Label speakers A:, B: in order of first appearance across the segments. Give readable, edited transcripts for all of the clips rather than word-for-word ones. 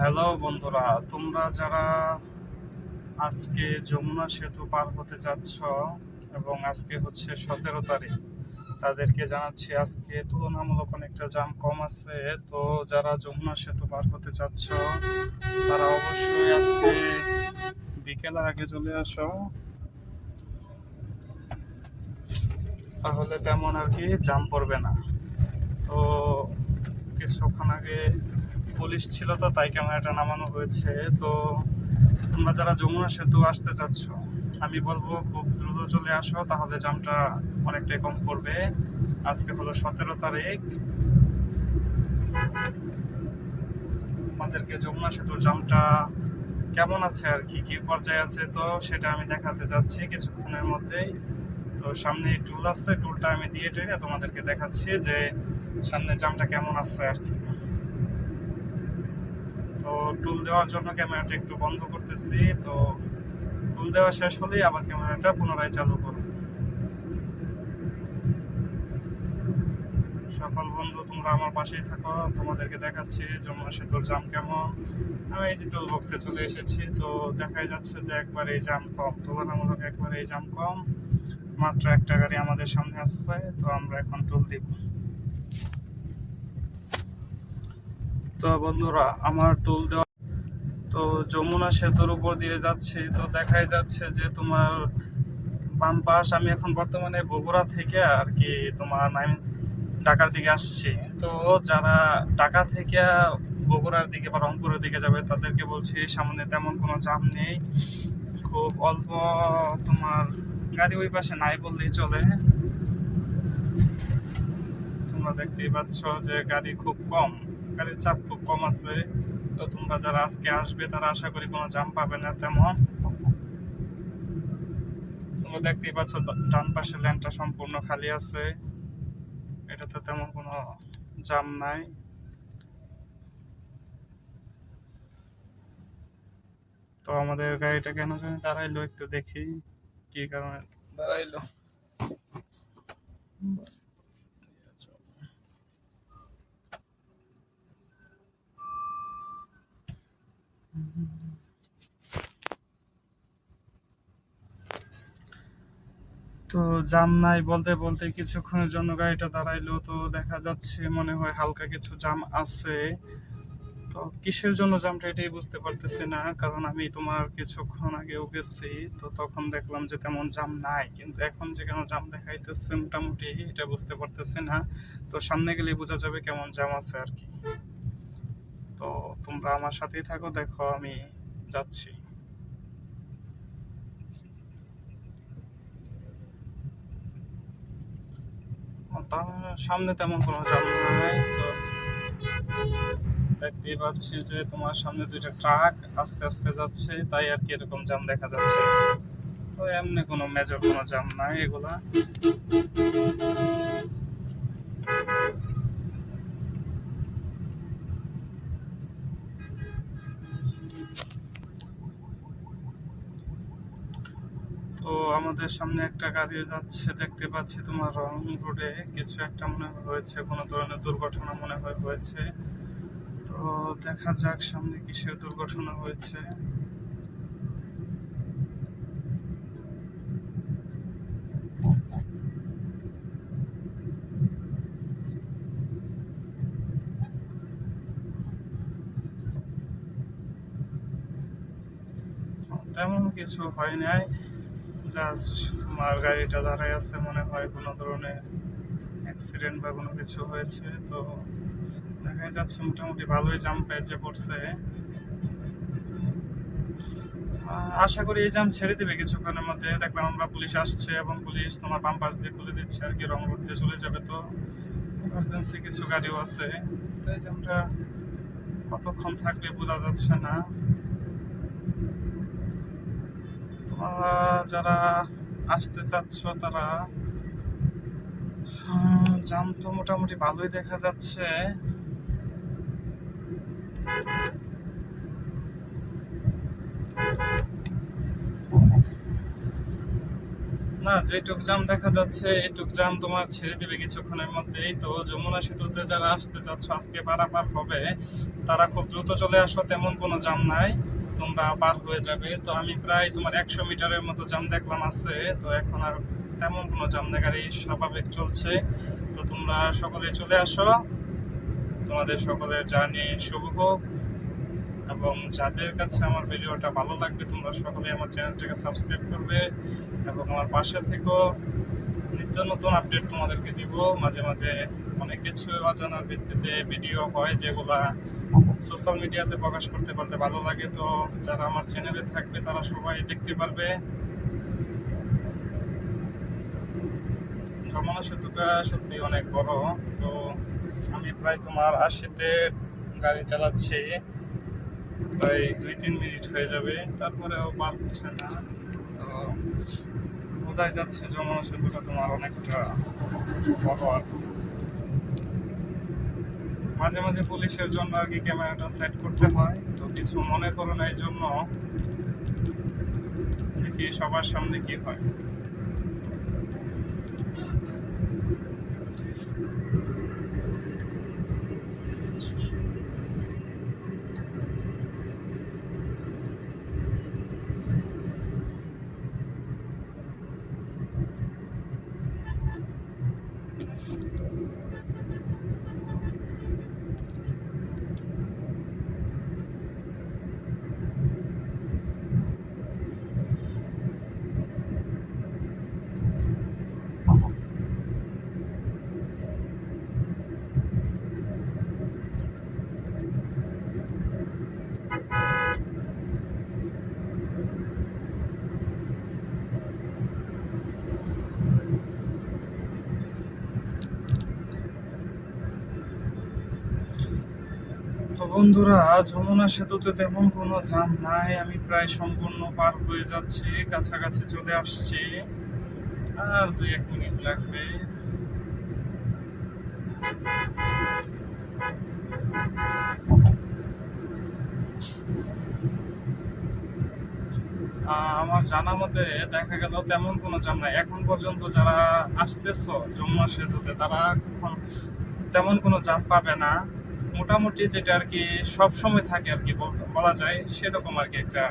A: Hello বন্ধুরা, তোমরা যারা আজকে যমুনা সেতু পার হতে যাচ্ছ এবং আজকে হচ্ছে 17 তারিখ, তাদেরকে জানাচ্ছি আজকে তুলনামূলক অনেকটা জ্যাম কম আছে। তো যারা যমুনা সেতু পার হতে যাচ্ছ তারা অবশ্যই আজকে বিকেলের আগে চলে আসো, তাহলে তেমন আর কি জ্যাম পড়বে না। তো কিছুক্ষণ আগে পুলিশ ছিল, তো তাই ক্যামেরাটা নামানো হয়েছে। তো তোমরা যারা যমুনা সেতু আসতে চাচ্ছ, আমি বলবো খুব দ্রুত চলে আসো, তাহলে জ্যামটা অনেকটাই কম পড়বে। আজকে হলো 17 তারিখ। তোমাদেরকে যমুনা সেতুর জ্যামটা কেমন আছে আর কি কি পর্যায়ে আছে, তো সেটা আমি দেখাতে যাচ্ছি কিছুক্ষণের মধ্যেই। তো সামনে টুল আছে, টুলটা আমি দিয়ে টেনে তোমাদেরকে দেখাচ্ছি যে সামনে জ্যামটা কেমন আছে আর কি। তো টুল দেওয়ার জন্য ক্যামেরাটা একটু বন্ধ করতেছি। তো টুল দেওয়া শেষ হলেই আবার ক্যামেরাটা পুনরায় চালু করব। সকল বন্ধু, তোমরা আমার পাশেই থাকো, তোমাদেরকে দেখাচ্ছি যমুনা সেতুর জ্যাম কেমন। আমি এই যে টুল বক্সে চলে এসেছি, তো দেখাই যাচ্ছে যে একবারে জ্যাম কম, তুলনামূলক একবারে জ্যাম কম। মাত্র একটা গাড়ি আমাদের সামনে আসছে, তো আমরা এখন টুল দিব। তো বন্ধুরা, আমার টুল দেওয়া, তো যমুনা সেতুর উপর দিয়ে যাচ্ছি, তো দেখাই যাচ্ছে যে তোমার বাম পাশ, আমি এখন বর্তমানে বগুড়া থেকে আর কি তোমার ঢাকার দিকে আসছি। তো যারা ঢাকা থেকে বগুড়ার দিকে বা রংপুরের দিকে যাবে তাদেরকে বলছি সামনে তেমন কোনো জ্যাম নেই, খুব অল্প তোমার গাড়ি ওই পাশে নাই বললেই চলে। তোমরা দেখতেই পাচ্ছ যে গাড়ি খুব কম, গাড়ির চাপ খুব কম আছে। তো তোমরা যারা আজকে আসবে তারা আশা করি কোনো জ্যাম পাবে না তেমন। তোমরা দেখতেই পাচ্ছ ডান পাশের লেনটা সম্পূর্ণ খালি আছে, এটাতে তেমন কোনো জ্যাম নাই। তো আমাদের গাড়িটা কেন জানি দাঁড়াইলো, একটু দেখি কি কারণে দাঁড়াইলো। তো জ্যাম নাই বলতে বলতে কিছুক্ষণের জন্য গাড়িটা দাঁড়াইলো, তো দেখা যাচ্ছে মনে হয় হালকা কিছু জ্যাম আছে। তো কিসের জন্য জ্যামটা এটাই বুঝতে পারতেছি না, কারণ আমি তোমার কিছুক্ষণ আগেও গেছি, তো তখন দেখলাম যে তেমন জ্যাম নাই, কিন্তু এখন যে কেন জ্যাম দেখাইতেছে মোটামুটি এটা বুঝতে পারতেছি না। তো সামনে গেলেই বোঝা যাবে কেমন জ্যাম আছে আর কি। তো তোমরা আমার সাথেই থাকো, দেখো আমি যাচ্ছি। তার সামনে তেমন কোনো জ্যাম নাই। তো দেখতেই পাচ্ছি যে তোমার সামনে দুইটা ট্রাক আস্তে আস্তে যাচ্ছে, তাই আর কি এরকম জ্যাম দেখা যাচ্ছে। তো এমনি কোনো মেজর কোনো জ্যাম নাই এগুলা। তো আমাদের সামনে একটা গাড়ি যাচ্ছে, দেখতে পাচ্ছি তোমার রং রোডে কিছু একটা মনে হয় হয়েছে, কোনো ধরনের দুর্ঘটনা মনে হয় হয়েছে। তো দেখা যাক সামনে কিসের দুর্ঘটনা হয়েছে। তেমন কিছু হয় নাই, জাস্ট তোমার গাড়িটা দাঁড়ায় আছে, মনে হয় কোনো ধরনের অ্যাক্সিডেন্ট বা কোনো কিছু হয়েছে। তো দেখা যাচ্ছে মোটামুটি ভালোই জাম পেঁচে পড়ছে। আশা করি এই জাম ছেড়ে দিবে কিছুক্ষণের মধ্যে। দেখলাম আমরা পুলিশ আসছে এবং পুলিশ তোমার বাম পাশ দিয়ে খুলে দিচ্ছে আর কি, রং রোড দিয়ে চলে যাবে। তো ইমার্জেন্সি কিছু গাড়িও আছে, তো এই জামটা কতক্ষণ থাকবে বোঝা যাচ্ছে না। তোমরা যারা আসতে চাচ্ছ তারা জাম তো মোটামুটি ভালোই দেখা যাচ্ছে। না, না, যেটুক জাম দেখা যাচ্ছে এটুক জাম তোমার ছেড়ে দিবে কিছুক্ষণের মধ্যেই। তো যমুনা সেতুতে যারা আসতে চাচ্ছ আজকে পারাপার হবে, তারা খুব দ্রুত চলে আসো, তেমন কোনো জাম নাই, তোমরা পার হয়ে যাবে। তো আমি প্রায় তোমার 100 মিটারের মতো জাম দেখলাম আছে, তো এখন আর তেমন কোনো জাম নেই, গাড়ি স্বাভাবিক চলছে। তো তোমরা সকলে চলে আসো, তোমাদের সকলের জার্নি শুভ হোক। এবং যাদের কাছে আমার ভিডিওটা ভালো লাগবে তোমরা সকলে আমার চ্যানেলটাকে সাবস্ক্রাইব করবে এবং আমার পাশে থেকো। নিত্য নতুন আপডেট তোমাদেরকে দিব, মাঝে মাঝে অনেক কিছু অজানার ভিত্তিতে ভিডিও হয় যেগুলা সোশ্যাল মিডিয়াতে প্রকাশ করতে পারলে ভালো লাগে। তো যারা আমার চ্যানেলে থাকবে তারা সবাই দেখতে পারবে। যমুনা সেতুটা সত্যি অনেক বড়। তো আমি প্রায় তোমার 80-তে গাড়ি চালাচ্ছি, প্রায় 2-3 মিনিট হয়ে যাবে, তারপরেও পার হচ্ছে না। তো বোঝাই যাচ্ছে যমুনা সেতুটা তোমার অনেকটা বড়। আর মাঝে মাঝে পুলিশের জন্য আর কি ক্যামেরাটা সেট করতে হয়, তো কিছু মনে করো না, এই জন্য দেখি সবার সামনে কি হয়। তো বন্ধুরা, যমুনা সেতুতে তেমন কোনো জ্যাম নাই, আমি প্রায় সম্পূর্ণ পার হয়ে যাচ্ছি, কাছাকাছি চলে আসছি, আর 2-1 মিনিট লাগবে। আমার জানা মতে দেখা গেল তেমন কোনো জ্যাম নাই এখন পর্যন্ত। যারা আসতেছো যমুনা সেতুতে তারা এখন তেমন কোনো জ্যাম পাবে না, মোটামুটি যেটা আর কি সব সময় থাকে আর কি বলা যায় সেরকম আর কি একটা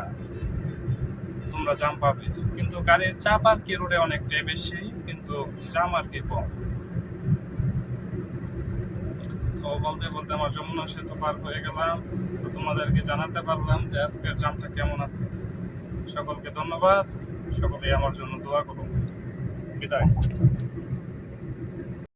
A: তোমরা জ্যাম পাবে। কিন্তু গাড়ির চাপ আর কি রোডে অনেকটাই বেশি, কিন্তু জ্যাম আর কি কম। তো বলতে বলতে আমার যমুনা সেতু পার হয়ে গেলাম, তো তোমাদেরকে জানাতে পারলাম যে আজকের জ্যামটা কেমন আছে। সকলকে ধন্যবাদ, সকলেই আমার জন্য দোয়া করুন। বিদায়।